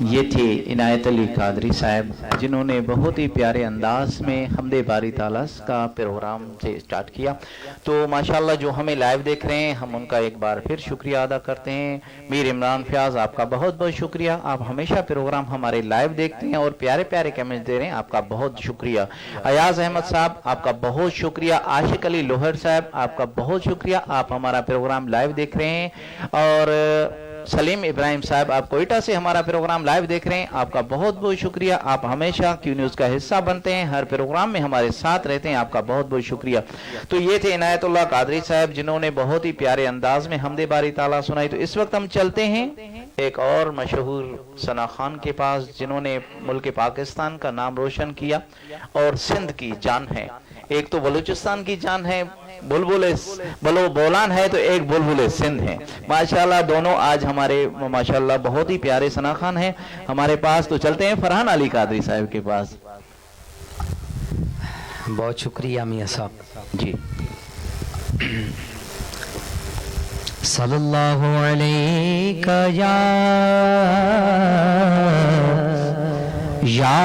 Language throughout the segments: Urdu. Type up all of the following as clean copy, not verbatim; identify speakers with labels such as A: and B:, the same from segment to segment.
A: یہ تھے عنایت علی قادری صاحب جنہوں نے بہت ہی پیارے انداز میں حمد باری تعالیٰ کا پروگرام سے سٹارٹ کیا. تو ماشاءاللہ جو ہمیں لائیو دیکھ رہے ہیں ہم ان کا ایک بار پھر شکریہ ادا کرتے ہیں. میر عمران فیاض آپ کا بہت بہت شکریہ, آپ ہمیشہ پروگرام ہمارے لائیو دیکھتے ہیں اور پیارے پیارے کمنٹ دے رہے ہیں, آپ کا بہت شکریہ. ایاز احمد صاحب آپ کا بہت شکریہ. عاشق علی لوہر صاحب آپ کا بہت شکریہ, آپ ہمارا پروگرام لائیو دیکھ رہے ہیں. اور سلیم ابراہیم صاحب آپ کوئٹہ سے ہمارا پروگرام لائیو دیکھ رہے ہیں, آپ کا بہت بہت شکریہ. آپ ہمیشہ کیو نیوز کا حصہ بنتے ہیں, ہر پروگرام میں ہمارے ساتھ رہتے ہیں, آپ کا بہت بہت شکریہ. تو یہ تھے عنایت اللہ قادری صاحب جنہوں نے بہت ہی پیارے انداز میں حمد باری تعالیٰ سنائی. تو اس وقت ہم چلتے ہیں ایک اور مشہور ثنا خان کے پاس جنہوں نے ملک پاکستان کا نام روشن کیا اور سندھ کی جان ہے. ایک تو بلوچستان کی جان ہے, بولان ہے, تو ایک بلبل سندھ ہے. ماشاءاللہ دونوں آج ہمارے ماشاءاللہ بہت ہی پیارے ثنا خان ہیں ہمارے پاس. تو چلتے ہیں فرحان علی قادری صاحب کے پاس.
B: بہت شکریہ میاں صاحب
A: جی.
B: صلی اللہ علیہ یا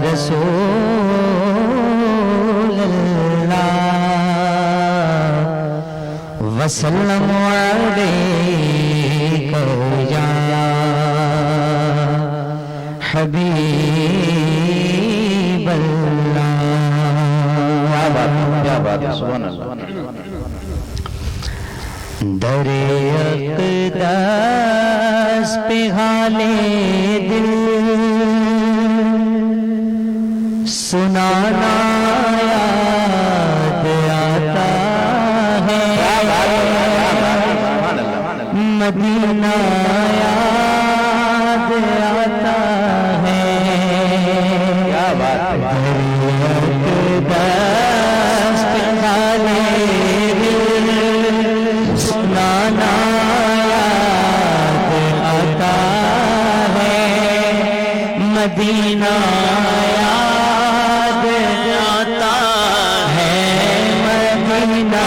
B: رسول اللہ وسلم علیہ یا حبیب اللہ.
A: کیا بات ہے, سبحان اللہ.
B: در اقدس پہ حالِ دل سنانا یاد آتا ہے, مدینہ یاد آتا ہے.
A: کیا بات ہے,
B: اقدس پہ حالِ سنانا یاد آتا ہے, مدینہ یاد آتا ہے, مدینہ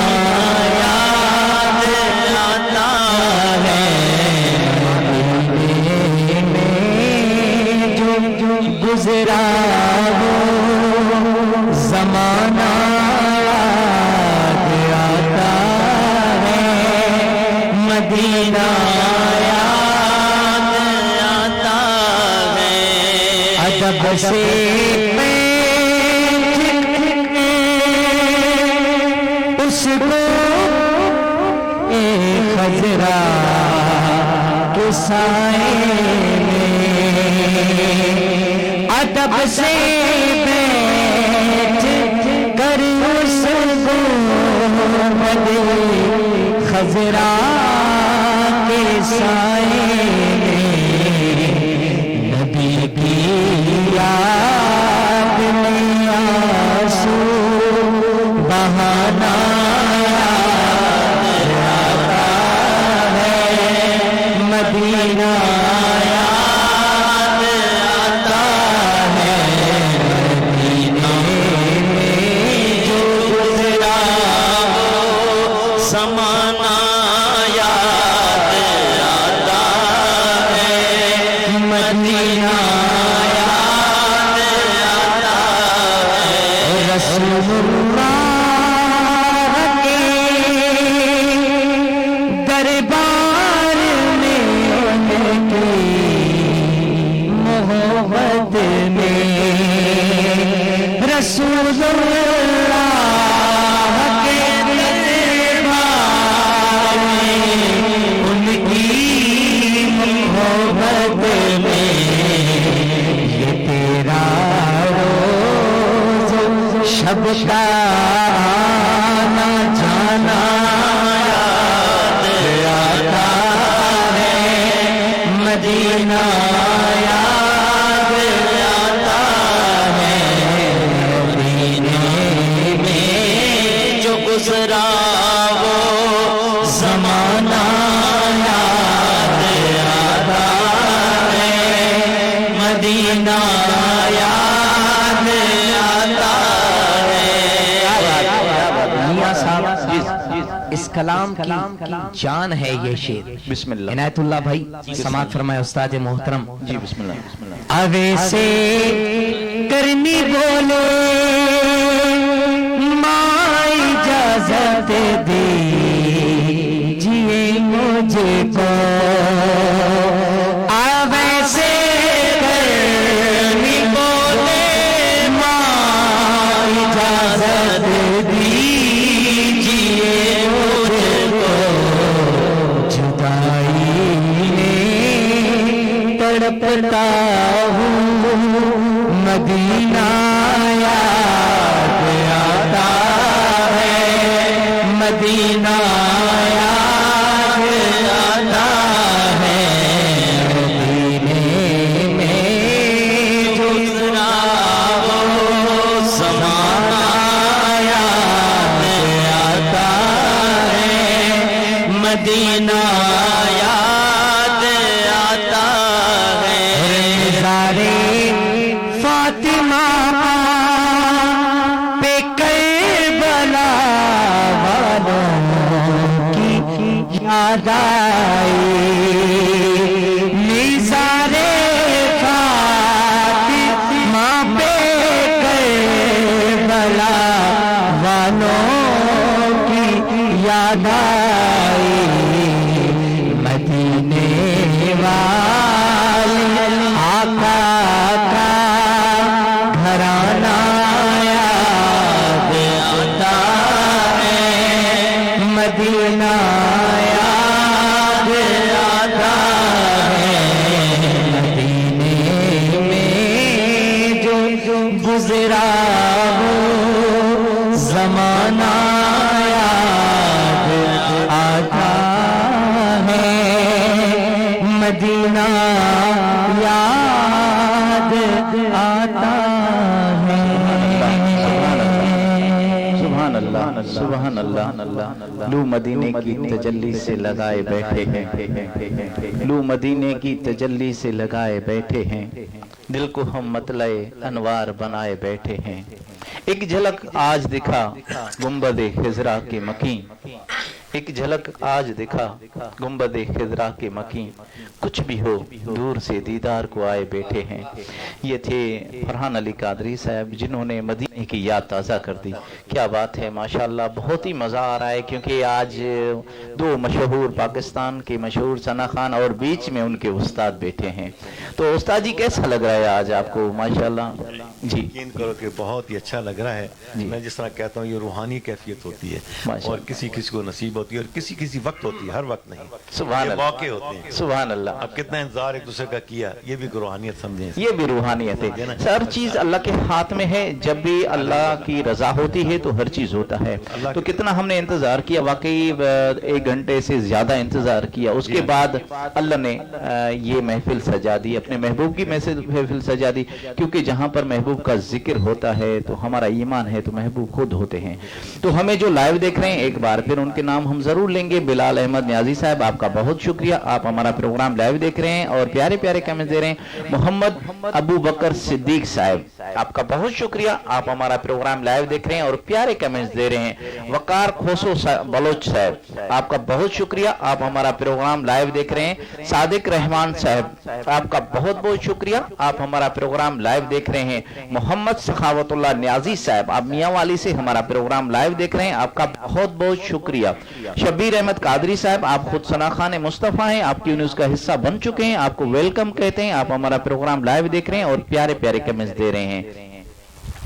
B: یاد آتا ہے. مدینے میں جو گزرا وہ زمانہ مدینہ یاد آتا ہے. ادب سے اس کو ایک خضرا کے سائے میں, ادب سے بیٹھ کر اس کو خضرا کے سائے نبی کی یاد میں آنسو بہانا آتا ہے, مدینہ یاد آتا ہے. مدینہ میں جو گزرا وہ زمانہ یاد آتا ہے, مدینہ یاد آتا ہے. رسول اللہ کے دربار میں ان کی محبت میں, رسول اللہ کے دربار میں ان کی محبت میں, یہ تیرا روز شب کا آنا جانا یاد آتا ہے, مدینہ یاد آتا ہے. مدینے میں جو گزرا وہ زمانہ یاد آتا ہے, مدینہ یاد آتا ہے. کلام کی جان ہے یہ شعر.
A: بسم اللہ.
B: عنایت اللہ بھائی سماعت فرمائے استاد محترم.
A: جی بسم اللہ. بسم اللہ.
B: اویسے کرنی بولے ماں اجازت دیجیے مجھے کو. اویسے کرنی بولے ماں اجازت دیجیے مجھے کو. جدائی میں تڑپتا ہوں مدینہ یاد آتا ہے. مدینہ یاد آتا ہے. مدینے میں جو گزرا وہ زمانہ یاد آتا ہے. مدینہ یاد آتا ہے. سارے فاطمہ پہ کربلا والوں کی یاد آئی. نثار فاطمہ پہ کربلا والوں کی یاد آئی. مدینے والے آقا کا گھرانہ یاد آتا ہے. مدینہ یاد آتا ہے. مدینے میں جو گزرا وہ زمانہ یاد آتا ہے. مدینہ یاد آتا ہے.
A: سبحان اللہ. سبحان اللہ. لو مدینے کی تجلی سے لگائے بیٹھے ہیں. لو مدینے کی تجلی سے لگائے بیٹھے ہیں. دل کو ہم مطلع انوار بنائے بیٹھے ہیں. ایک جھلک آج دکھا گنبد خضرا کے مکین. ایک جھلک آج دکھا گنبد خضرا کے مکین. کچھ بھی ہو دور سے دیدار کو آئے بیٹھے ہیں. یہ تھے فرحان علی قادری صاحب جنہوں نے مدینے کی یاد تازہ کر دی. کیا بات ہے ماشاءاللہ. بہت ہی مزہ آ رہا ہے کیونکہ آج دو مشہور پاکستان کے مشہور ثنا خان اور بیچ میں ان کے استاد بیٹھے ہیں. تو استاد جی کیسا لگ رہا ہے آج آپ کو ماشاءاللہ؟ جی
C: یقین کرو کہ بہت ہی اچھا لگ رہا ہے. میں جس طرح کہتا ہوں یہ روحانی کیفیت ہوتی ہے اور کسی کسی کو نصیب ہوتی ہے اور کسی کسی وقت ہوتی ہے. ہر وقت نہیں.
A: سبحان
C: یہ
A: اللہ.
C: موقع ہوتے ہیں.
A: سبحان اللہ.
C: اب کتنا انتظار ایک دوسرے کا کیا. یہ بھی روحانیت سمجھیں.
A: یہ بھی روحانیت ہے. ہر چیز اللہ کے ہاتھ میں ہے. جب بھی اللہ کی رضا ہوتی ہے تو ہر چیز ہوتا ہے. تو کتنا ہم نے انتظار کیا. واقعی 1 گھنٹے سے زیادہ انتظار کیا. اس کے بعد اللہ نے یہ محفل سجا دی. اپنے محبوب کی محفل سجا دی. کیونکہ جہاں پر محبوب کا ذکر ہوتا ہے تو ہمارا ایمان ہے تو محبوب خود ہوتے ہیں. تو ہمیں جو لائیو دیکھ رہے ہیں ایک بار پھر ان کے نام ہم ضرور لیں گے. بلال احمد نیازی صاحب آپ کا بہت شکریہ. آپ ہمارا پروگرام لائیو دیکھ رہے ہیں اور پیارے پیارے کمنٹ دے رہے ہیں. محمد ابو بکر صدیق صاحب آپ کا بہت شکریہ. آپ ہمارا پروگرام لائیو دیکھ رہے ہیں اور پیارے کمنٹس دے رہے ہیں. وقار کھوسو بلوچ صاحب آپ کا بہت شکریہ. آپ ہمارا پروگرام لائیو دیکھ رہے ہیں. صادق رحمان صاحب آپ کا بہت بہت شکریہ. آپ ہمارا پروگرام لائیو دیکھ رہے ہیں. محمد سخاوت اللہ نیازی صاحب آپ میاں والی سے ہمارا پروگرام لائیو دیکھ رہے ہیں. آپ کا بہت بہت شکریہ. شبیر احمد قادری صاحب آپ خود ثنا خان مصطفیٰ ہیں. آپ کی نیوز کا حصہ بن چکے ہیں. آپ کو ویلکم کہتے ہیں. آپ ہمارا پروگرام لائیو دیکھ رہے ہیں اور پیارے پیارے کمنٹس دے رہے ہیں.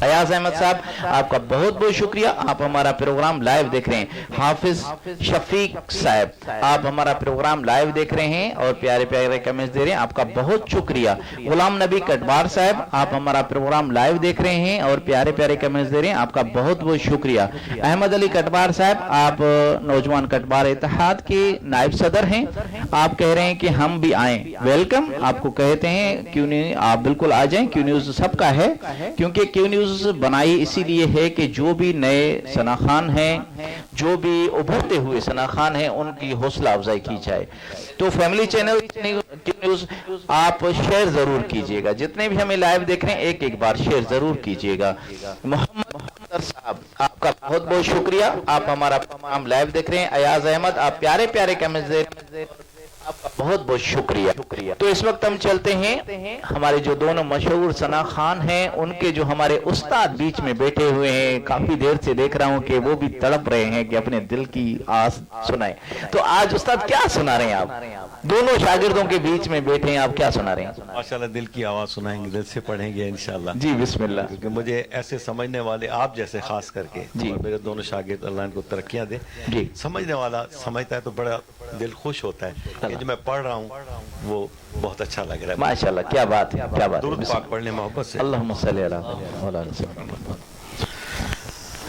A: ایاز احمد صاحب آپ کا بہت بہت شکریہ. آپ ہمارا پروگرام لائیو دیکھ رہے ہیں. حافظ شفیق صاحب آپ ہمارا پروگرام لائیو دیکھ رہے ہیں اور پیارے پیارے کمنٹس دے رہے ہیں. آپ کا بہت شکریہ. غلام نبی کٹبار صاحب آپ ہمارا پروگرام لائیو دیکھ رہے ہیں اور پیارے پیارے کمنٹس دے رہے ہیں. آپ کا بہت بہت شکریہ. احمد علی کٹبار صاحب آپ نوجوان کٹبار اتحاد کے نائب صدر ہیں. آپ کہہ رہے ہیں کہ ہم بھی آئیں. ویلکم آپ کو کہتے ہیں. کیوں نہیں آپ بالکل آ جائیں. کیو نیوز سب کا ہے کیونکہ کیو نیوز بنائی اسی لیے ہے کہ جو بھی نئے ثنا خان ہیں جو بھی ابھرتے ہوئے ثنا خان ہیں ان کی حوصلہ افزائی کی جائے. تو فیملی چینل کیو نیوز آپ شیئر ضرور کیجئے گا. جتنے بھی ہمیں لائیو دیکھ رہے ہیں ایک ایک بار شیئر ضرور کیجئے گا. محمد صاحب آپ کا بہت بہت شکریہ. آپ ہمارا پروگرام لائیو دیکھ رہے ہیں. ایاز احمد آپ پیارے پیارے کمنٹس دے رہے ہیں, آپ کا بہت بہت شکریہ. تو اس وقت ہم چلتے ہیں ہمارے جو دونوں مشہور ثنا خان ہیں ان کے جو ہمارے استاد بیچ میں بیٹھے ہوئے ہیں. کافی دیر سے دیکھ رہا ہوں کہ وہ بھی تڑپ رہے ہیں کہ اپنے دل کی آس سنائیں. تو آج استاد کیا سنا رہے ہیں آپ؟ دونوں شاگردوں کے بیچ میں بیٹھے ہیں, آپ کیا سنا رہے ہیں؟
C: ماشاءاللہ دل کی آواز سنائیں گے, دل سے پڑھیں گے انشاءاللہ.
A: جی بسم اللہ.
C: کیونکہ مجھے ایسے سمجھنے والے آپ جیسے خاص کر کے,
A: جی.
C: اور میرے دونوں شاگرد اللہ ان کو ترقیاں دے.
A: جی.
C: سمجھنے والا سمجھتا ہے تو بڑا دل خوش ہوتا ہے کہ جو میں پڑھ رہا ہوں وہ بہت اچھا لگ رہا ہے.
A: ماشاءاللہ کیا بات ہے, کیا بات ہے.
C: درود پاک پڑھنے محبت سے.
A: اللہم صلی علی محمد.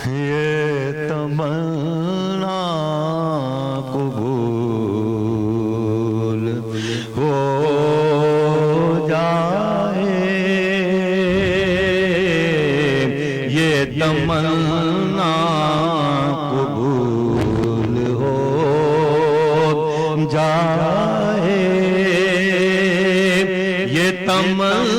C: یہ تمنا قبول ہو جائے, یہ تمنا قبول ہو جائے, یہ تمنا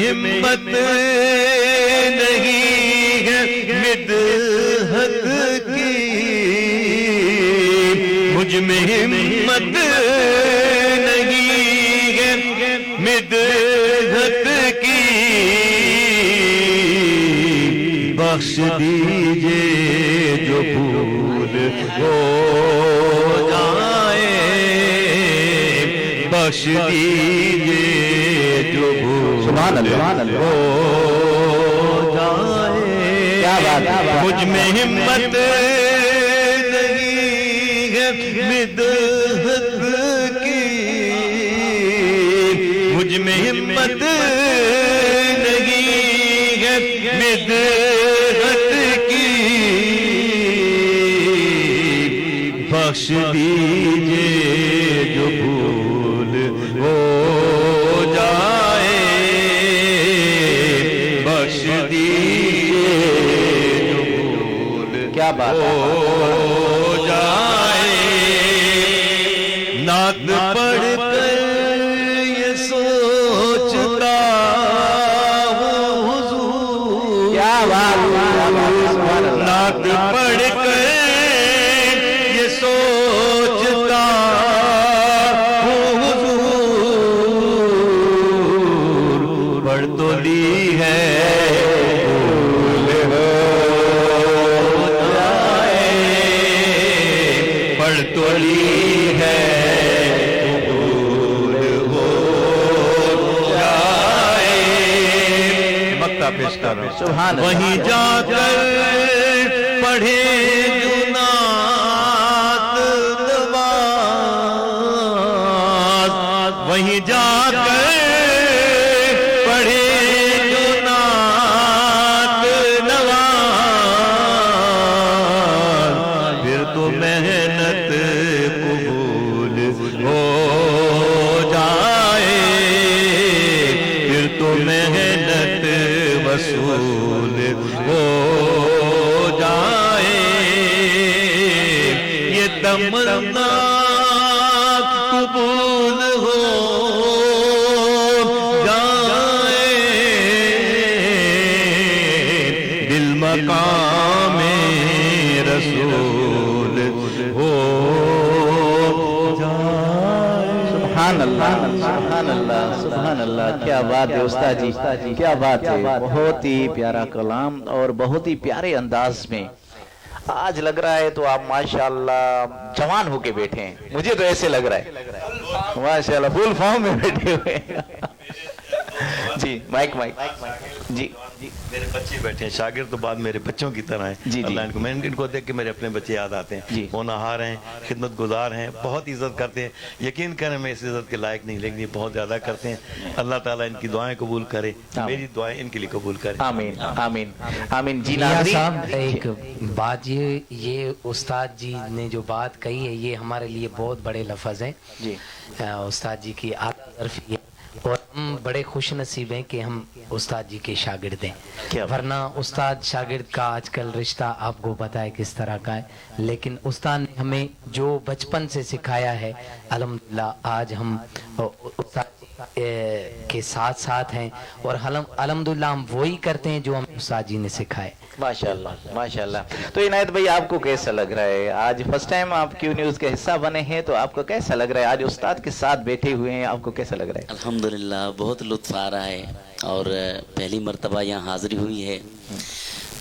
D: ہمت نہیں ہے مدحت کی, مجھ میں ہمت نہیں ہے مدحت کی, بخش دیجئے جو بھول ہو جائے, بخش دیجئے جو
A: سبحان اللہ
D: ہو جائے. مجھ میں ہمت نہیں ہے مدحت کی, مجھ میں ہمت نہیں ہے مدحت کی, بخش دیجئے جو بھول ہو جائے, بخش دیجئے جو بھول
A: کیا بات
D: ہو جائے. نعت پڑھ کر یہ سوچتا ہوں حضور,
A: کیا بات,
D: نعت پڑھ کر یہ سوچتا ہوں حضور, پڑھ تو لی ہے پڑھ تو لی ہے قبول ہو جائے. مکہ پیش کر رہا ہوں.
A: سبحان اللہ.
D: وہیں جا کر پڑھے جنات نواز, وہیں جا کر پڑھے جنات نواز, پھر تو محنت قبول ہو جائے, پھر تو محنت وصول ہو جائے. یہ تمنا قبول ہو جائے, دل مقام رسول ہو جائے.
A: سبحان اللہ سبحان اللہ سبحان اللہ، کیا بات ہے استاد جی، کیا بات ہے، بہت ہی پیارا کلام اور بہت ہی پیارے انداز میں آج لگ رہا ہے تو آپ ماشاءاللہ جوان ہو کے بیٹھے ہیں، مجھے تو ایسے لگ رہا ہے ماشاءاللہ فل فارم میں بیٹھے ہوئے جی مائک جی
C: میرے بچے بیٹھے ہیں، شاگرد تو بعد میرے بچوں کی طرح ہیں،
A: جی
C: اللہ ان کو دیکھ کے میرے اپنے بچے یاد آتے ہیں،
A: جی
C: ہونہار ہیں، خدمت گزار ہیں، بہت عزت کرتے ہیں، یقین کریں میں اس عزت کے لائق نہیں لیکن یہ بہت زیادہ کرتے ہیں، اللہ تعالیٰ ان کی دعائیں قبول کرے، میری دعائیں ان کے لیے قبول کرے،
A: آمین آمین آمین۔ جی
E: میاں
A: ناظرین،
E: صاحب ایک بات، یہ استاد جی نے جو بات کہی ہے یہ ہمارے لیے بہت بڑے لفظ ہیں
A: جی
E: استاد جی کی عاطفی ہے، اور ہم بڑے خوش نصیب ہیں کہ ہم استاد جی کے شاگرد ہیں، ورنہ استاد شاگرد کا آج کل رشتہ آپ کو پتہ ہے کس طرح کا ہے، لیکن استاد نے ہمیں جو بچپن سے سکھایا ہے الحمدللہ آج ہم استاد کے ساتھ ساتھ ہیں، اور الحمدللہ ہم وہی کرتے ہیں جو ہم استاد جی نے سکھائے۔
A: ماشاءاللہ ماشاءاللہ۔ تو عنایت بھائی آپ کو کیسا لگ رہا ہے؟ آج فرسٹ ٹائم آپ کیو نیوز کے حصہ بنے ہیں تو آپ کو کیسا لگ رہا ہے؟ آج استاد کے ساتھ بیٹھے ہوئے ہیں، آپ کو کیسا لگ رہا ہے؟
F: الحمدللہ بہت لطف آ رہا ہے، اور پہلی مرتبہ یہاں حاضری ہوئی ہے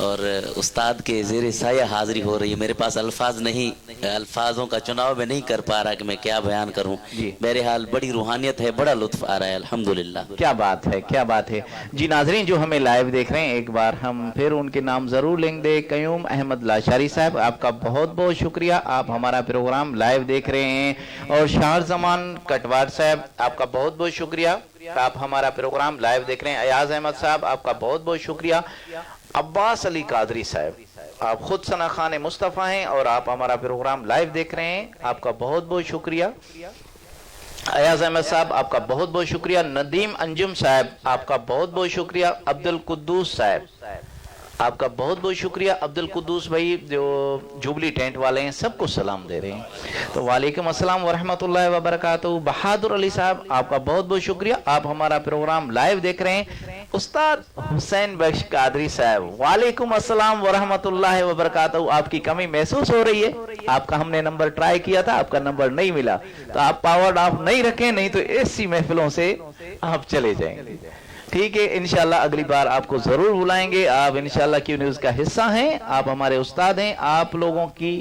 F: اور استاد کے زیر سایہ حاضری ہو رہی ہے۔ میرے پاس الفاظ نہیں، الفاظوں کا چناؤ میں نہیں کر پا رہا کہ میں کیا بیان کروں، بہرحال بڑی روحانیت ہے، بڑا لطف آ رہا ہے الحمدللہ۔
A: کیا بات ہے کیا بات ہے۔ جی ناظرین جو ہمیں لائیو دیکھ رہے ہیں، ایک بار ہم پھر ان کے نام ضرور لیں گے۔ قیوم احمد لاشاری صاحب آپ کا بہت بہت شکریہ، آپ ہمارا پروگرام لائیو دیکھ رہے ہیں۔ اور شہر زمان کٹوار صاحب آپ کا بہت بہت شکریہ، آپ ہمارا پروگرام لائیو دیکھ رہے ہیں۔ ایاز احمد صاحب آپ کا بہت بہت شکریہ۔ عباس علی قادری صاحب آپ خود ثنا خان مصطفیٰ ہیں اور آپ ہمارا پروگرام لائیو دیکھ رہے ہیں، آپ کا بہت بہت شکریہ۔ ایاز احمد صاحب آپ کا بہت بہت شکریہ۔ ندیم انجم صاحب آپ کا بہت بہت شکریہ۔ عبد القدوس صاحب آپ کا بہت بہت شکریہ۔ عبد القدوس بھائی جو جوبلی ٹینٹ والے ہیں سب کو سلام دے رہے ہیں، تو وعلیکم السلام ورحمۃ اللہ وبرکاتہ۔ بہادر علی صاحب آپ کا بہت بہت شکریہ، آپ ہمارا پروگرام لائیو دیکھ رہے ہیں۔ استاد حسین بخش قادری صاحب وعلیکم السلام ورحمۃ اللہ وبرکاتہ۔ آپ کی کمی محسوس ہو رہی ہے، آپ کا ہم نے نمبر ٹرائی کیا تھا، آپ کا نمبر نہیں ملا، تو آپ پاور آف نہیں رکھیں، نہیں تو ایسی محفلوں سے آپ چلے جائیں گے۔ ٹھیک ہے، انشاءاللہ اگلی بار آپ کو ضرور بلائیں گے، آپ انشاءاللہ کیو نیوز کا حصہ ہیں، آپ ہمارے استاد ہیں۔ آپ لوگوں کی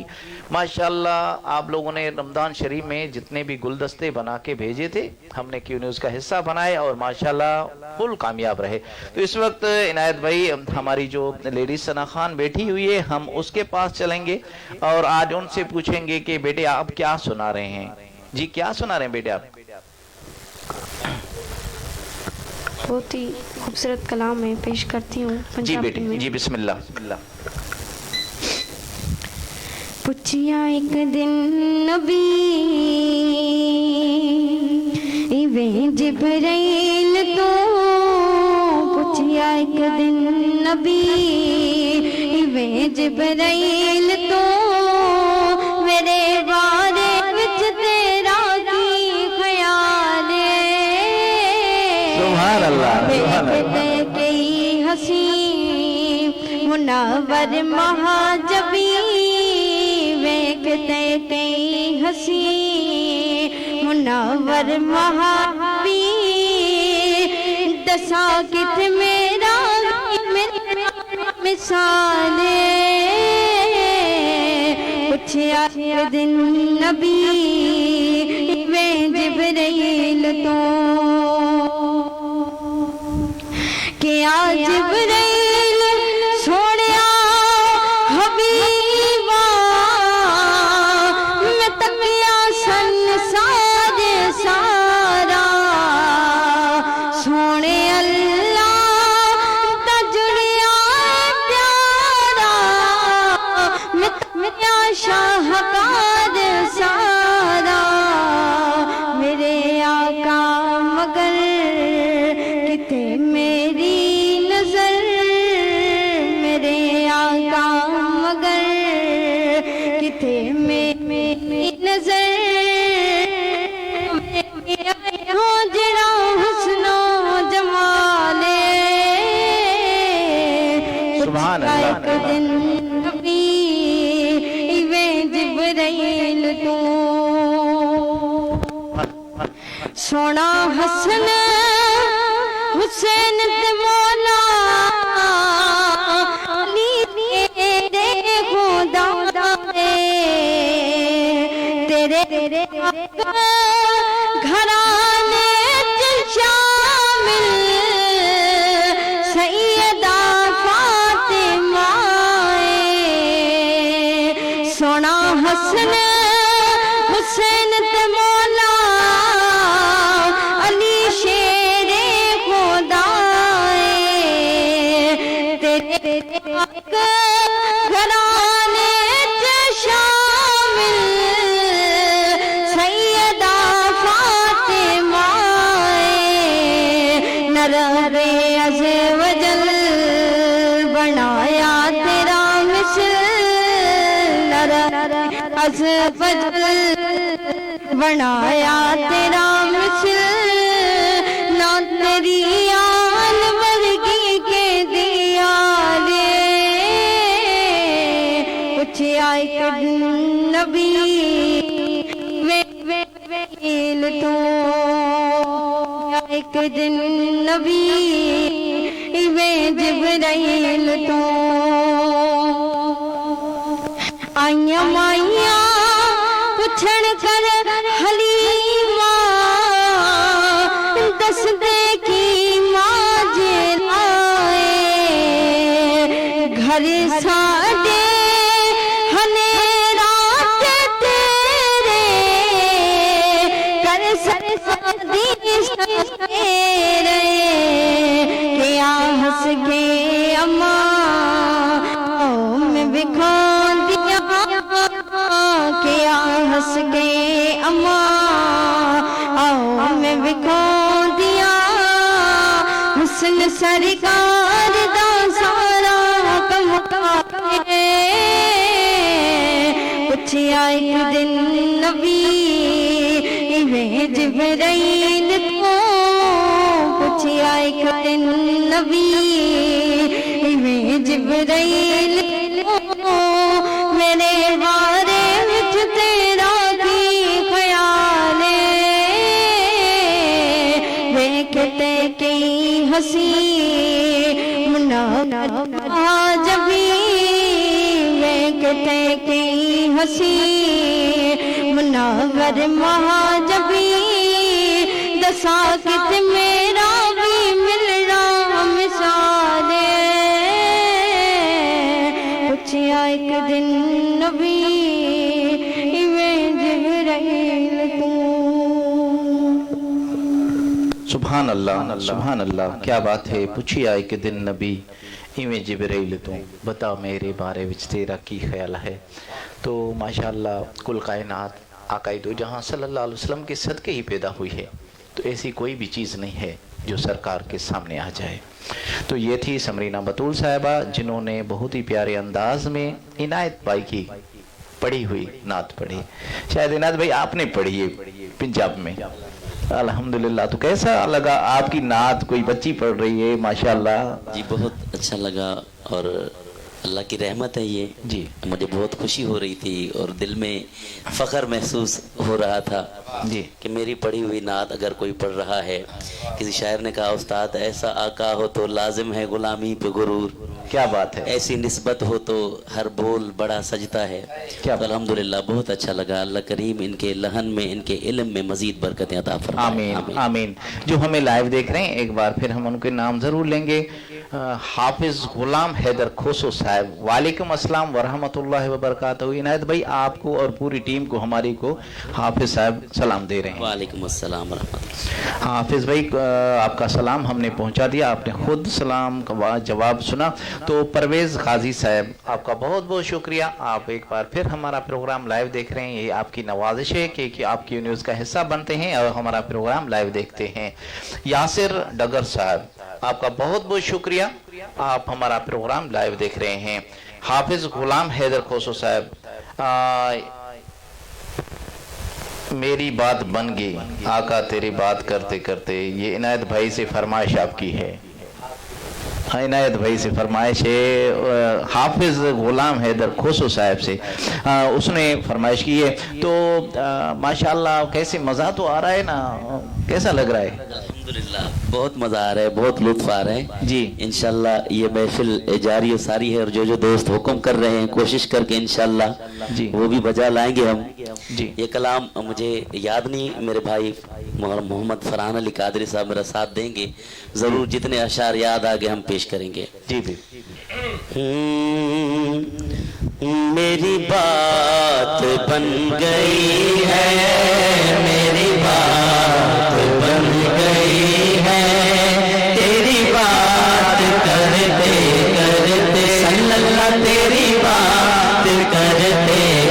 A: ماشاءاللہ آپ لوگوں نے رمضان شریف میں جتنے بھی گلدستے بنا کے بھیجے تھے ہم نے کیو نیوز کا حصہ بنائے اور ماشاءاللہ فل کامیاب رہے۔ تو اس وقت عنایت بھائی ہماری جو لیڈیز ثنا خان بیٹھی ہوئی ہے ہم اس کے پاس چلیں گے اور آج ان سے پوچھیں گے کہ بیٹے آپ کیا سنا رہے ہیں؟ جی کیا سنا رہے ہیں بیٹے آپ؟
G: بہت ہی خوبصورت کلام میں پیش کرتی ہوں
A: جی
G: پنجابی
A: بیٹے
G: میں۔
A: جی بسم اللہ۔
G: پوچھیا ایک دن نبی ایویں جبرائیل تو، پوچھیا ایک دن نبی ایویں جبرائیل تو، میرے بارے وچ تیرا کی خیال ہے؟
A: سبحان اللہ سبحان اللہ۔
G: ویکھتے کئی حسین منور مہاجبی، ویکھتے کئی حسین منور مہاجبی، دسا کت میرا مثال پوچھیا دن نبی میں جبرائیل تو، کیا جبرائیل سوڑیا حبیبا، میں تکیا سنسار سارا، سونے اللہ دا جڑیا پیارا، میں تکیا شاہکار سارا،
H: سونا حسن حسین تے مولا علی تیرے خدا تیرے گھرانے شامل سیدہ فاطمہ سونا حسن حسین تے مولا علی شیر خدا تیرے گھرانے شامل سیدہ فاطمہ رب عز و جل بنایا تیرا مثل رب عز و جل بنایا تیرا مثل نہ تیری آل ورگی کے دیا لے کچھ آئے نبی ویل تو ایک دن نبی وے جبرائیل تو آئیاں مائیاں پچھڑ کر حلیمہ دس دے کی ماجرائے گھر ساڑے ہنیرات تیرے کر سردی کیا ہنس کے اماں میں بکھا دیا کیا ہنس کے اماں میں بکھا دیا حسن سرکار دا سارا کم کچھ ایک دن نبی جبرائیل کو کچھ ایک دن نبی جبرائیل کو میرے بارے وچ تیرا کی خیال ویکھتے کئی ہنسی مناظرہ جبی ویکھتے کئی ہنسی مناور مہاجبی دسا کت میرا بھی ملنا مثال کچھ ایک دن نبی جبرائیل کو
A: سبحان اللہ کیا بات ہے پوچھی آئے کہ دن نبی ایویں جبرائیل تو بتا میرے بارے وچ تیرا کی خیال ہے. تو ماشاءاللہ کل کائنات آقا دو جہاں صلی اللہ علیہ وسلم کے صدقے ہی پیدا ہوئی ہے تو ایسی کوئی بھی چیز نہیں ہے جو سرکار کے سامنے آ جائے. تو یہ تھی سمرینہ بطول صاحبہ جنہوں نے بہت ہی پیارے انداز میں عنایت بھائی کی پڑھی ہوئی نعت پڑھی. شاید عنایت بھائی آپ نے پڑھی ہے پنجاب میں الحمدللہ. تو کیسا لگا آپ کی نعت کوئی بچی پڑھ رہی ہے ماشاءاللہ؟
F: جی بہت اچھا لگا اور اللہ کی رحمت ہے یہ
A: جی.
F: مجھے بہت خوشی ہو رہی تھی اور دل میں فخر محسوس ہو رہا تھا
A: جی
F: کہ میری پڑھی ہوئی نعت اگر کوئی پڑھ رہا ہے. کسی شاعر نے کہا استاد ایسا آقا ہو تو لازم ہے غلامی پہ غرور.
A: کیا بات ہے.
F: ایسی نسبت ہو تو ہر بول بڑا سجتا ہے. تو الحمدللہ بہت اچھا لگا. اللہ کریم ان کے لہن میں ان کے علم میں مزید برکتیں عطا فرمائے.
A: آمین آمین. جو ہمیں لائیو دیکھ رہے ہیں ایک بار پھر ہم ان کے نام ضرور لیں گے. حافظ غلام حیدر کھوسو صاحب وعلیکم السلام ورحمۃ اللہ وبرکاتہ. عنایت بھائی آپ کو اور پوری ٹیم کو ہماری کو حافظ صاحب سلام دے رہے ہیں.
F: وعلیکم السلام ورحمۃ اللہ.
A: حافظ بھائی آپ کا سلام ہم نے پہنچا دیا. آپ نے خود سلام کا جواب سنا. تو پرویز غازی صاحب آپ کا بہت بہت شکریہ. آپ ایک بار پھر ہمارا پروگرام لائیو دیکھ رہے ہیں. یہ آپ کی نوازش ہے کہ آپ کی نیوز کا حصہ بنتے ہیں اور ہمارا پروگرام لائیو دیکھتے ہیں. یاسر ڈگر صاحب آپ کا بہت بہت شکریہ. آپ ہمارا پروگرام لائیو دیکھ رہے ہیں. حافظ غلام حیدر کھوسو صاحب میری بات بن گئی آقا تیری بات کرتے کرتے. یہ عنایت بھائی سے فرمائش آپ کی ہے. عنایت بھائی سے فرمائش ہے، حافظ غلام حیدر کھوسو صاحب سے، اس نے فرمائش کی ہے، تو ماشاءاللہ کیسے مزہ تو آ رہا ہے نا، کیسا لگ رہا ہے؟
F: الحمدللہ بہت مزہ آ رہا ہے، بہت لطف آ رہا ہے
A: جی
F: انشاءاللہ یہ محفل جاری و ساری ہے، اور جو دوست حکم کر رہے ہیں کوشش کر کے انشاءاللہ
A: جی
F: وہ بھی بجا لائیں گے ہم۔
A: جی
F: یہ کلام مجھے یاد نہیں، میرے بھائی محمد فرحان علی قادری صاحب میرا ساتھ دیں گے، ضرور جتنے اشعار یاد آگے ہم پیش کریں گے۔
A: جی بھی
F: میری بات بن گئی ہے، میری بات بن گئی ہے، تیری بات کرتے کرتے صلی اللہ تیری بات کرتے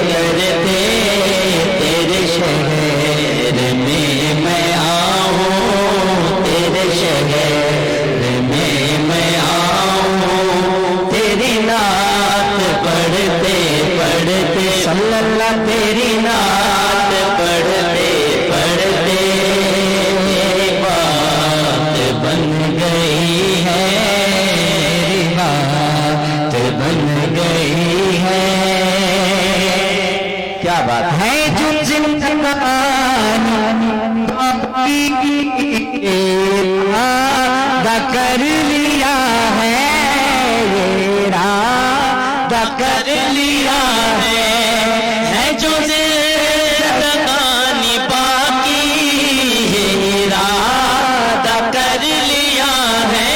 F: کرتے تیرے شہر میں میں آؤں، تیرے شہر میں آؤں، تیری نعت پڑھتے پڑھتے صلی اللہ تیری نعت پڑھتے پڑھتے بات بن گئی ہے، بات بن گئی ہے،
A: کیا بات ہے؟
B: جو کر لیا ہے، یہ ارادہ کر لیا
F: ہے جو زندگانی باقی یہ ارادہ کر لیا ہے،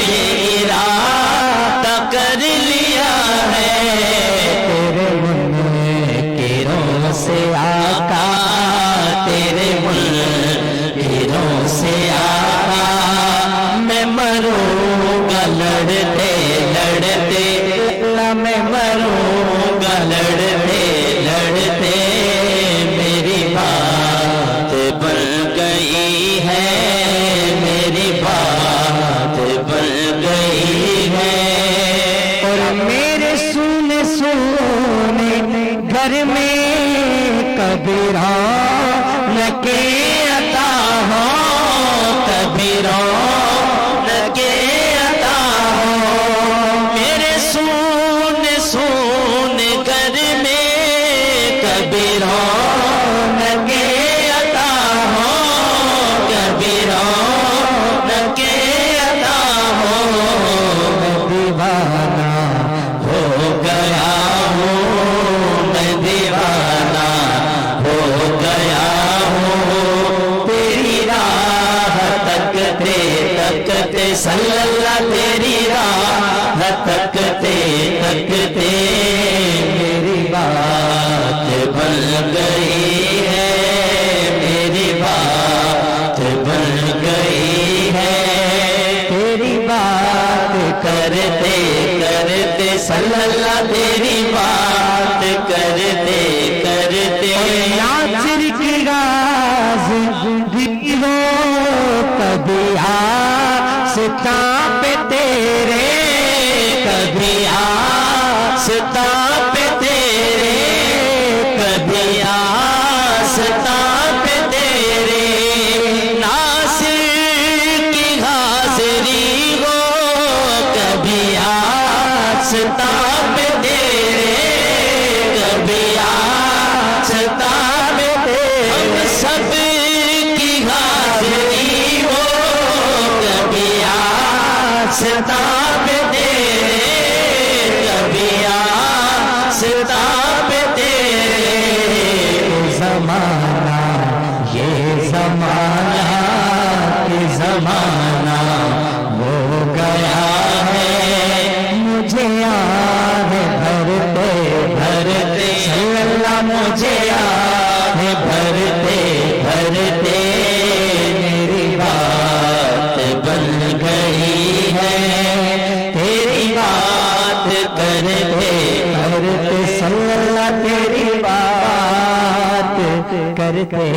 F: یہ ارادہ کر لیا ہے،
B: تیرے منکروں سے آقا،
F: تیرے منکروں سے آقا میں مروں گا لڑتے لڑتے، میں مروں گا لڑتے لڑتے، میری بات بن گئی ہے، میری بات بن گئی ہے،
B: اور میرے سونے سونے گھر میں کبھی رونق عطا ہو،
F: کبھی رونق عطا ہو، میرے سونے سونے گھر میں کبھی رونق عطا ہو، کبھی رونق عطا ہو،
B: دیوانہ
F: ہو گیا ہوں میں دیوانہ ہو گیا ہوں، تیری راہ تکتے تکتے صلی اللہ تیری راہ تکتے تکتے میری بات بن گئی ہے، میری بات بن گئی ہے،
B: تیری بات
F: کرتے کرتے صلی اللہ تیری بات کرتے کرتے
B: ناصر کی راز بھی ہو، کبھی آستا پہ تیرے،
F: کبھی آستا پہ تیرے، کبھی آستا پہ تیرے، ناصر کی حاضری ہو، کبھی آستا پہ تیرے، کبھی آستا پہ تیرے، ہم سب کی حاضری ہو، کبھی آستا پہ تیرے، کبھی آستا پہ تیرے،
B: زمانہ یہ زمانہ کہ زمانہ ہو گیا ہے، مجھے آہ بھرتے بھرتے صلی اللہ مجھے آہ بھرتے بھرتے میری بات
F: بن گئی ہے، تیری بات کرتے
B: کرتے صلی اللہ تیری بات کرتے کرتے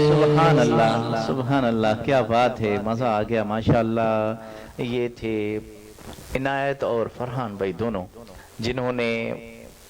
A: سبحان اللہ سبحان اللہ، کیا بات ہے، مزہ آ گیا ماشاءاللہ۔ یہ تھے عنایت اور فرحان بھائی دونوں، جنہوں نے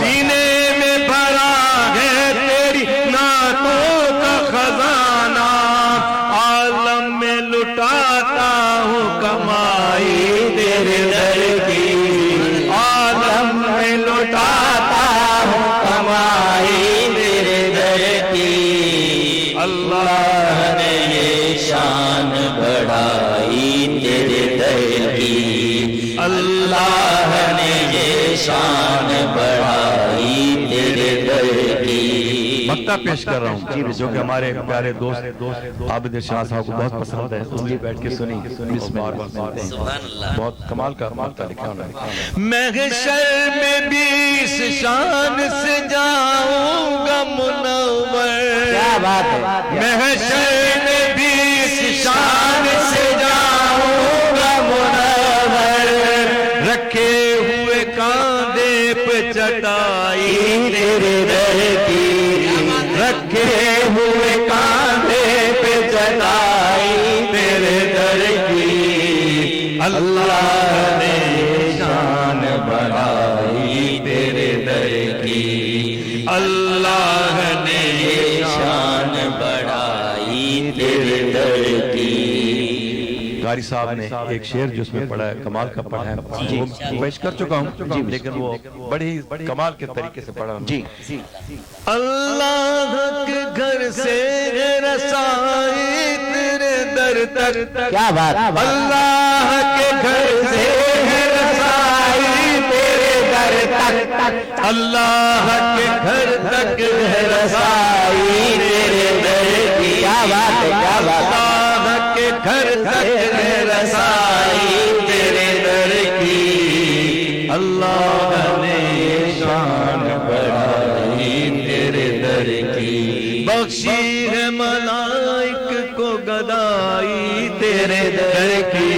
D: سینے میں بھرا ہے تیری نعتوں کا خزانہ عالم میں لٹاتا ہوں کمائی تیرے در کی عالم میں لٹاتا ہوں کمائی تیرے در کی اللہ نے یہ شان بڑھائی تیرے در کی اللہ نے یہ شان بڑھائی تیرے در کی
C: مکتا پیش کر رہا ہوں جو کہ ہمارے پیارے دوست عابد شاہ صاحب کو بہت پسند ہے اس لیے بیٹھ کے سنی بار بار سنتے ہیں بہت کمال کا لکھا انہوں نے
D: محشر میں 20 شان سے جاؤں گا منور
B: کیا بات ہے
D: محشر میں 20 شان سے جاؤں گا منور رکھے ہوئے کاندھے پہ چٹائی تیرے در کی رکھے ہوئے کاندھے پہ چٹائی تیرے در کی اللہ نے شان بڑھائی تیرے در کی اللہ نے یہ شان بڑھائی تیرے در کی
C: قاری صاحب نے ایک شعر جو اس میں پڑھا ہے کمال کا پڑھا ہے وہ پیش کر چکا ہوں لیکن وہ بڑی کمال کے طریقے سے پڑھا ہوں
D: اللہ کے گھر سے رسائی تیرے در تک
B: کیا بات
D: اللہ کے گھر سے رسائی تیرے در تک اللہ کے گھر تک رسائی تیرے در کی
B: کیا بات ہے کیا بات
D: اللہ کے گھر تک رسائی تیرے در کی اللہ نے شان بڑھائی تیرے در کی بخشی ہے ملائک کو گدائی تیرے در کی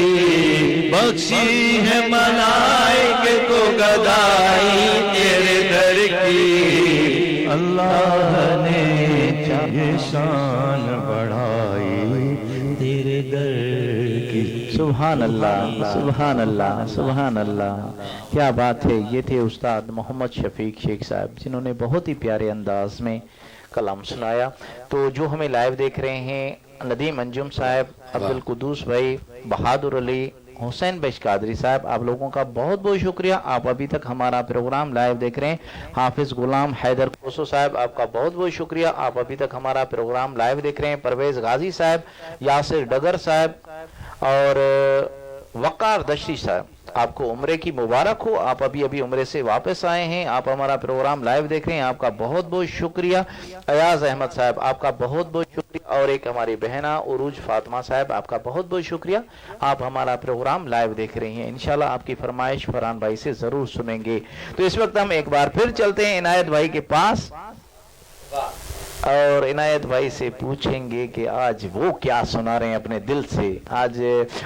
D: بخشی ہے ملائک کو گدائی تیرے در کی اللہ نے چاہے شان بڑھائی تیرے در کی
A: سبحان اللہ سبحان اللہ سبحان اللہ کیا بات ہے یہ تھے استاد محمد شفیق شیخ صاحب جنہوں نے بہت ہی پیارے انداز میں کلام سنایا تو جو ہمیں لائیو دیکھ رہے ہیں ندیم انجم صاحب عبدالقدوس بھائی بہادر علی حسین بخش قادری صاحب آپ لوگوں کا بہت بہت شکریہ آپ ابھی تک ہمارا پروگرام لائیو دیکھ رہے ہیں حافظ غلام حیدر کوسو صاحب آپ کا بہت بہت شکریہ آپ ابھی تک ہمارا پروگرام لائیو دیکھ رہے ہیں پرویز غازی صاحب یاسر ڈگر صاحب اور وقار دشتی صاحب آپ کو عمرے کی مبارک ہو آپ ابھی عمرے سے واپس آئے ہیں آپ ہمارا پروگرام لائیو دیکھ رہے ہیں آپ کا بہت بہت شکریہ ایاز احمد صاحب آپ کا بہت بہت شکریہ اور ایک ہماری بہنہ عروج فاطمہ صاحب آپ کا بہت بہت شکریہ آپ ہمارا پروگرام لائیو دیکھ رہی ہیں انشاءاللہ آپ کی فرمائش فرحان بھائی سے ضرور سنیں گے تو اس وقت ہم ایک بار پھر چلتے ہیں عنایت بھائی کے پاس اور عنایت بھائی سے پوچھیں گے کہ آج وہ کیا سنا رہے ہیں اپنے دل سے آج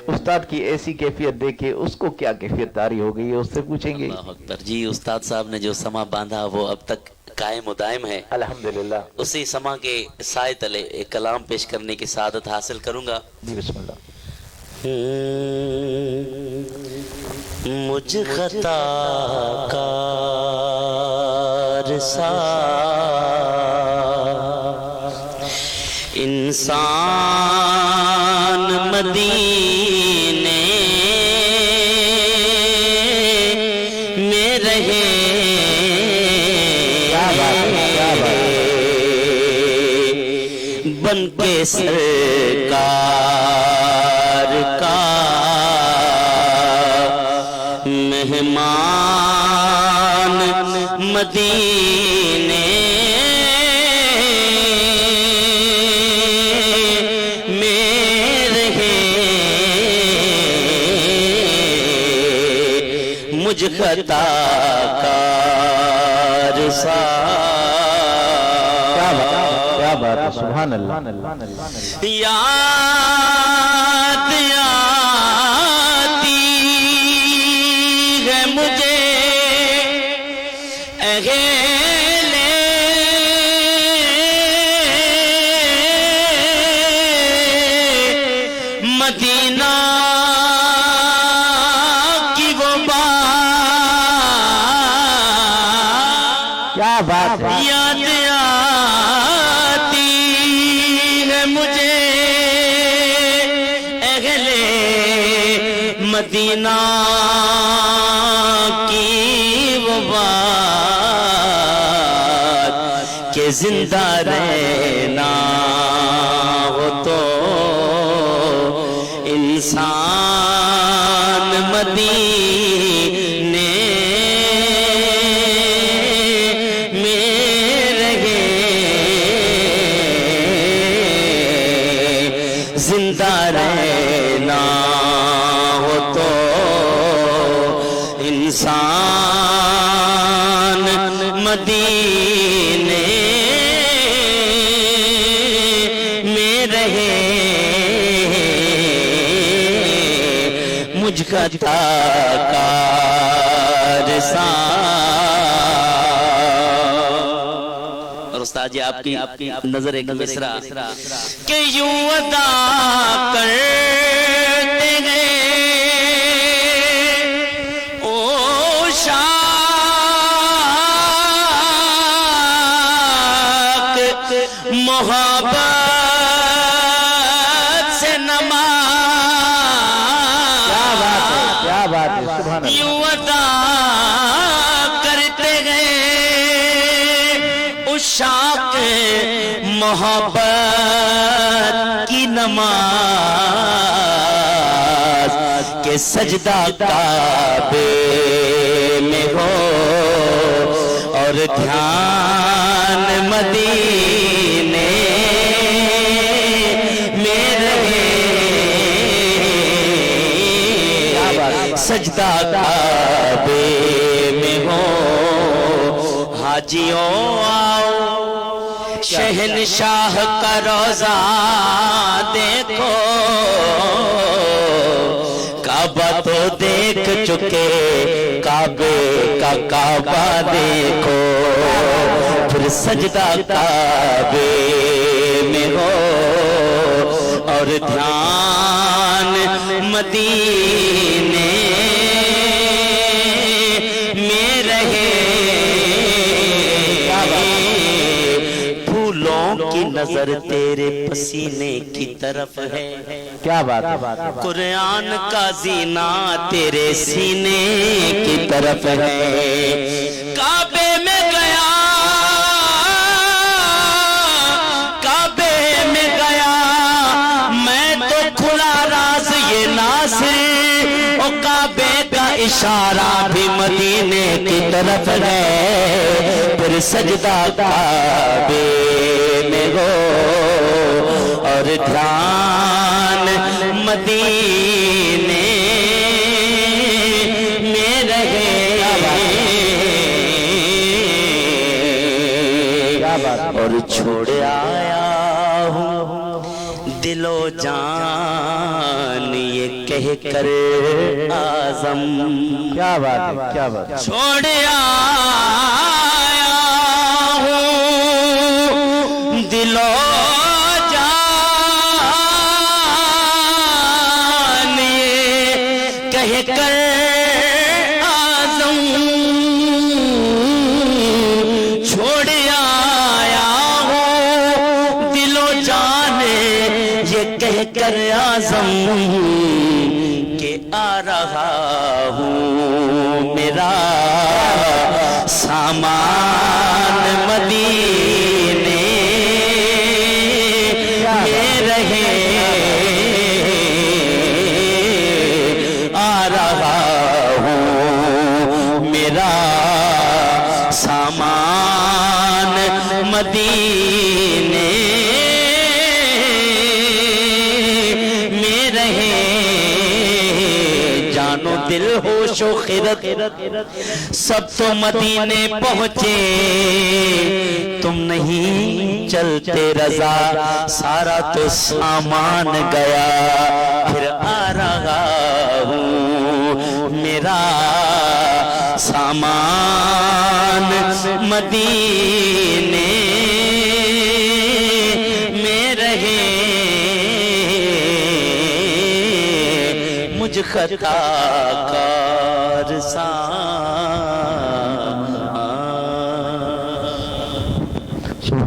A: استاد کی ایسی کیفیت دیکھے اس کو کیا کیفیت طاری ہو گئی ہے اس سے پوچھیں گے
F: اللہ اکبر جی استاد صاحب نے جو سما باندھا وہ اب تک قائم و دائم ہے
A: الحمدللہ
F: اسی سما کے سائے تلے ایک کلام پیش کرنے کی سعادت حاصل کروں گا
A: جی بسم اللہ
F: مجھ خطا کار سا انسان مدینے میں رہے بن کے سرکار کا مہمان مدینے مجھ خطا کار سا
A: کیا بات ہے سبحان اللہ
F: یاد آتی ہے مجھے اہل مدینہ
B: کیا بات ہے.
F: یاد آتی ہے مجھے اہل مدینہ کی وہ بات کہ زندہ رہنا ہو تو انسان مدینے میں رہے. زندہ رہنا ہو تو انسان مدینے میں رہے. مجھ کا اور استاد جی آپ کی نظر ایک مصرع کہ یوں ادا کرتے گئے او شاق محبت سے نماز.
B: کیا بات ہے. سبحان اللہ.
F: یوں ادا کرتے گئے عشاق محبت کی نماز کہ سجدہ کعبے میں ہو اور دھیان مدینے میں رہے. سجدہ کعبے میں ہو حاجیوں آؤ شہنشاہ کا روضہ دیکھو. کعبہ تو دیکھ چکے کعبے کا کعبہ دیکھو. پھر سجدہ کعبے میں ہو اور دھیان مدینے میں رہے. پھولوں کی نظر تیرے پسینے کی طرف ہے.
B: کیا بات ہے.
F: قرآن کا زینہ تیرے سینے کی طرف ہے. کعبے میں گیا کعبے میں گیا میں تو کھلا راز یہ ناصر. او کعبے کا اشارہ بھی مدینے کی طرف ہے. پھر سجدہ کعبے میں ہو اور دھیان مدینے میں رہے. اور چھوڑ آیا ہوں دل و جان یہ کہہ کر اعظم.
B: کیا بات ہے. کیا بات ہے.
F: چھوڑ آیا ہوں دل و جان یہ کہہ کر اعظم. چھوڑ آیا ہوں دل و جان یہ کہہ کر اعظم کہ آ رہا ہوں میرا سامان مدینے میں رہے. آ رہا ہوں میرا سامان مدینے میں رہے. جانو دل ہوش و خرد سب تو مدینے پہنچے. تم نہیں چلتے رضا سارا تو سامان گیا. پھر آ رہا ہوں میرا سامان مدینے میں رہے. مجھ خطا کار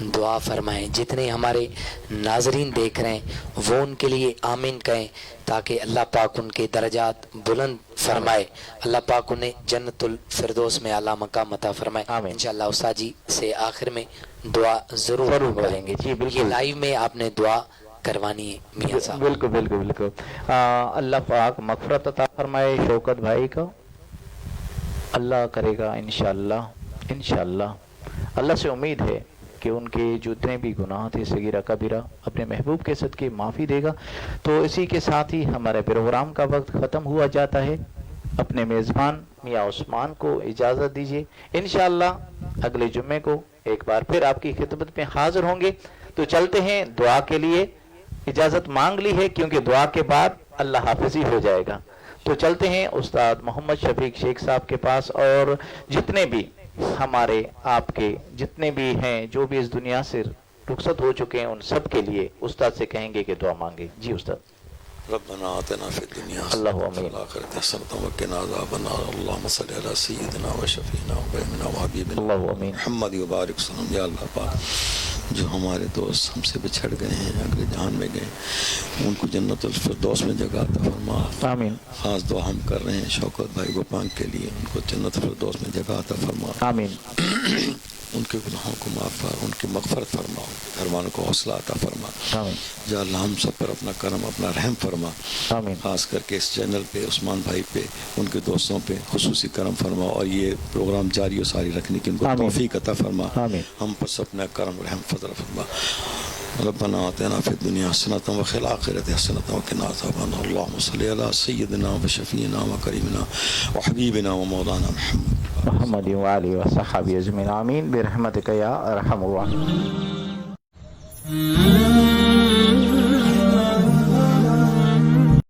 E: دعا فرمائیں. جتنے ہمارے ناظرین دیکھ رہے ہیں وہ ان کے لیے آمین کہیں تاکہ اللہ پاک ان کے درجات بلند فرمائے, اللہ پاک انہیں جنت الفردوس میں اعلیٰ مقام عطا فرمائے. انشاءاللہ استاد جی سے آخر میں دعا ضرور کریں گے. جی بالکل, لائیو میں آپ نے دعا کروانی ہے میاں صاحب.
B: بالکل بالکل بالکل. اللہ پاک مغفرت عطا فرمائے شوکت بھائی کا, اللہ کرے گا انشاءاللہ. انشاءاللہ اللہ سے امید ہے کہ ان کے جتنے بھی گناہ تھے صغیرہ کبیرہ اپنے محبوب کے صدقے معافی دے گا. تو اسی کے ساتھ ہی ہمارے پروگرام کا وقت ختم ہوا جاتا ہے. اپنے میزبان میاں عثمان کو اجازت دیجیے. انشاءاللہ اگلے جمعے کو ایک بار پھر آپ کی خدمت میں حاضر ہوں گے. تو چلتے ہیں, دعا کے لیے اجازت مانگ لی ہے کیونکہ دعا کے بعد اللہ حافظی ہو جائے گا. تو چلتے ہیں استاد محمد شفیق شیخ صاحب کے پاس, اور جتنے بھی ہمارے آپ کے جتنے بھی ہیں جو بھی اس دنیا سے رخصت ہو چکے ہیں ان سب کے لیے استاد سے کہیں گے کہ دعا مانگے. جی استاد.
C: ربنا آتنا فی الدنیا
B: اللہ
C: حسنۃ
B: آمین.
C: وفی الآخرۃ حسنۃ وقنا عذاب النار. اللهم صل علی سیدنا و شفیعنا و حبیبنا و حبیبنا
B: اللہ آمین.
C: محمد وبارک وسلم. یا اللہ پاک جو ہمارے دوست ہم سے بچھڑ گئے ہیں, اگلے جہان میں گئے, ان کو جنت الفردوس میں جگہ عطا فرما.
B: آمین.
C: خاص دعا ہم کر رہے ہیں شوکت بھائی گوپانگ کے لیے, ان کو جنت الفردوس میں جگہ عطا فرما.
B: آمین.
C: ان کے گناہوں کو معاف کر, ان کی مغفرت فرما, گھروانوں کو حوصلہ عطا فرما.
B: آمین.
C: یا اللہ ہم سب پر اپنا کرم اپنا رحم فرما.
B: آمین.
C: خاص کر کے اس چینل پہ عثمان بھائی پہ ان کے دوستوں پہ خصوصی کرم فرما, اور یہ پروگرام جاری و ساری رکھنے کی ان کو توفیق عطا فرما.
B: آمین.
C: ہم پر سب اپنا کرم رحم فضل فرما. ربنا آتنا فی الدنیا حسنۃ وفی الآخرۃ حسنۃ وقنا عذاب النار. اللهم صل علی سیدنا و شفیعنا و کریمنا و حبیبنا و مولانا
B: محمد و آلہ و صحابہ اجمعین. آمین برحمتک یا ارحم الراحمین.